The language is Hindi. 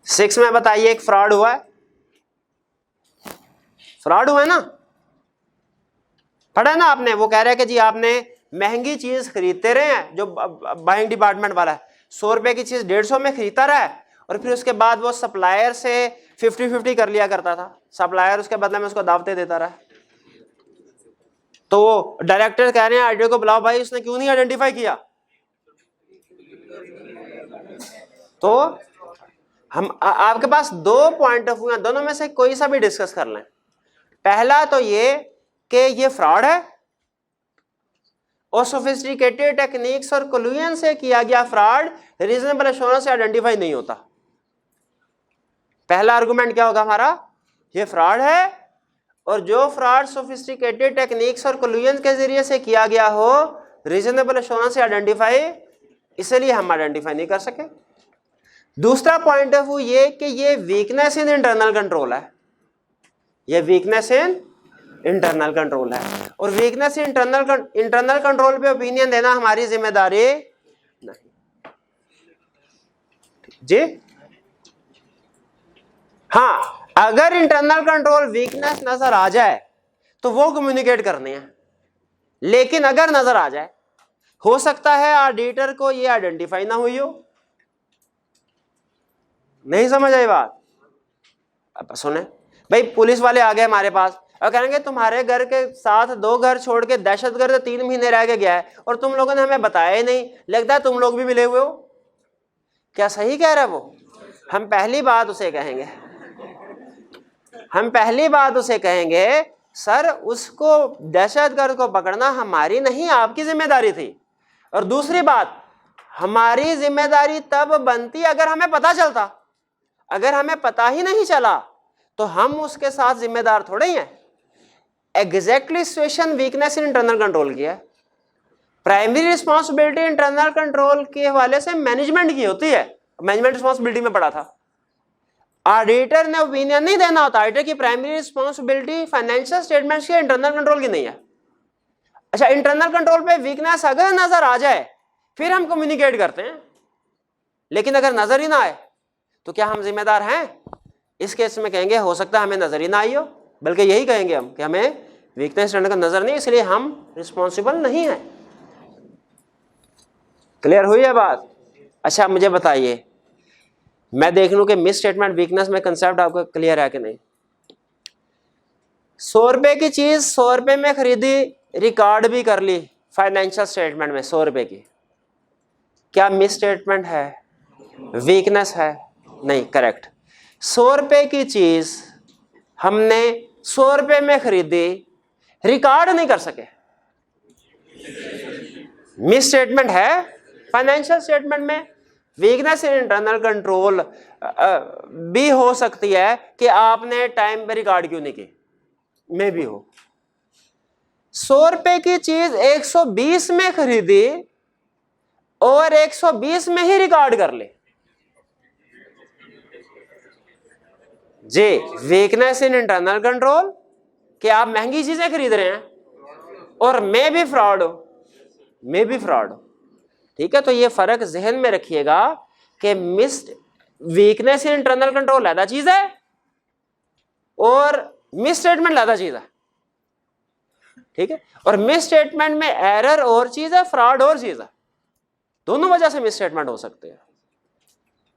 6 में बताइए एक फ्रॉड हुआ है, फ्रॉड हुआ है ना, पढ़ा है ना आपने। वो कह रहा है कि जी आपने महंगी चीज खरीदते रहे हैं, जो बाइंग डिपार्टमेंट वाला है 100 रुपए की चीज 150 में खरीदता रहा है, और फिर उसके बाद वो सप्लायर से 50-50 कर लिया करता था, सप्लायर उसके बदले में उसको दावतें देता रहा। तो वो डायरेक्टर कह रहे हैं आईडिया को बुलाओ भाई, उसने क्यों नहीं आइडेंटिफाई किया। तो हम आपके पास 2 पॉइंट ऑफ व्यू है, दोनों में से कोई सा भी डिस्कस कर लें। पहला तो ये कि ये फ्रॉड है और सोफिस्टिकेटेड टेक्निक्स और कोल्यूजन से किया गया फ्रॉड रीजनेबल एश्योरेंस से आइडेंटिफाई नहीं होता। पहला आर्गुमेंट क्या होगा हमारा, ये फ्रॉड है, और जो फ्रॉड सोफिस्टिकेटेड टेक्निक्स और कोल्यूजन के जरिए से किया गया हो रीजनेबल एश्योरेंस से आइडेंटिफाई, इसलिए हम आइडेंटिफाई नहीं कर सके। दूसरा पॉइंट ऑफ व्यू ये कि ये वीकनेस इन इंटरनल कंट्रोल है, ये वीकनेस इन इंटरनल कंट्रोल है, और वीकनेस इन इंटरनल कंट्रोल पे ओपिनियन देना हमारी जिम्मेदारी नहीं जी। हाँ, अगर इंटरनल कंट्रोल वीकनेस नजर आ जाए तो वो कम्युनिकेट करने हैं, लेकिन अगर नजर आ जाए, हो सकता है ऑडिटर को ये आइडेंटिफाई ना हुई हो। नहीं समझ आई बात। अब सुने भाई, पुलिस वाले आ गए हमारे पास और कहेंगे तुम्हारे घर के साथ 2 घर छोड़ के दहशतगर्द 3 महीने रह के गया है और तुम लोगों ने हमें बताया ही नहीं, लगता है तुम लोग भी मिले हुए हो। क्या सही कह रहा है वो? हम पहली बात उसे कहेंगे सर उसको दहशतगर्द को पकड़ना हमारी नहीं आपकी जिम्मेदारी थी, और दूसरी बात हमारी जिम्मेदारी तब बनती अगर हमें पता चलता, अगर हमें पता ही नहीं चला तो हम उसके साथ जिम्मेदार थोड़े ही हैं। Exactly situation weakness in internal control की है। प्राइमरी रिस्पॉन्सिबिलिटी इंटरनल कंट्रोल के हवाले से मैनेजमेंट की होती है, मैनेजमेंट रिस्पॉन्सिबिलिटी में पढ़ा था। ऑडिटर ने ओपिनियन नहीं देना होता, ऑडिटर की प्राइमरी रिस्पॉन्सिबिलिटी फाइनेंशियल स्टेटमेंट्स के इंटरनल कंट्रोल की नहीं है। अच्छा, इंटरनल कंट्रोल पे वीकनेस अगर नजर आ जाए फिर हम कम्युनिकेट करते हैं, लेकिन अगर नजर ही ना आए तो क्या हम जिम्मेदार हैं? इस केस में कहेंगे हो सकता है हमें नजर ही ना आई हो, बल्कि यही कहेंगे हम कि हमें वीकनेस नजर नहीं, इसलिए हम रिस्पॉन्सिबल नहीं है। क्लियर हुई है बात? अच्छा मुझे बताइए, मैं देख लूं कि मिस स्टेटमेंट वीकनेस में कंसेप्ट आपको क्लियर है कि नहीं। 100 रुपए की चीज 100 रुपए में खरीदी, रिकॉर्ड भी कर ली फाइनेंशियल स्टेटमेंट में 100 रुपए की, क्या मिस स्टेटमेंट है? वीकनेस है? नहीं, करेक्ट। 100 रुपए की चीज हमने 100 रुपए में खरीदी, रिकॉर्ड नहीं कर सके, मिस स्टेटमेंट है। फाइनेंशियल स्टेटमेंट में वीकनेस इन इंटरनल कंट्रोल भी हो सकती है कि आपने टाइम पे रिकॉर्ड क्यों नहीं की, में भी हो। 100 रुपए की चीज 120 में खरीदी और 120 में ही रिकॉर्ड कर ले जी। वीकनेस इन इंटरनल कंट्रोल कि आप महंगी चीजें खरीद रहे हैं और मैं भी फ्रॉड हो, ठीक है। तो ये फर्क जहन में रखिएगा कि वीकनेस इन इंटरनल कंट्रोल ज्यादा चीज है और मिस स्टेटमेंट ज्यादा चीज है, ठीक है। और मिस स्टेटमेंट में एरर और चीज है, फ्रॉड और चीज है, दोनों वजह से मिस स्टेटमेंट हो सकते हैं।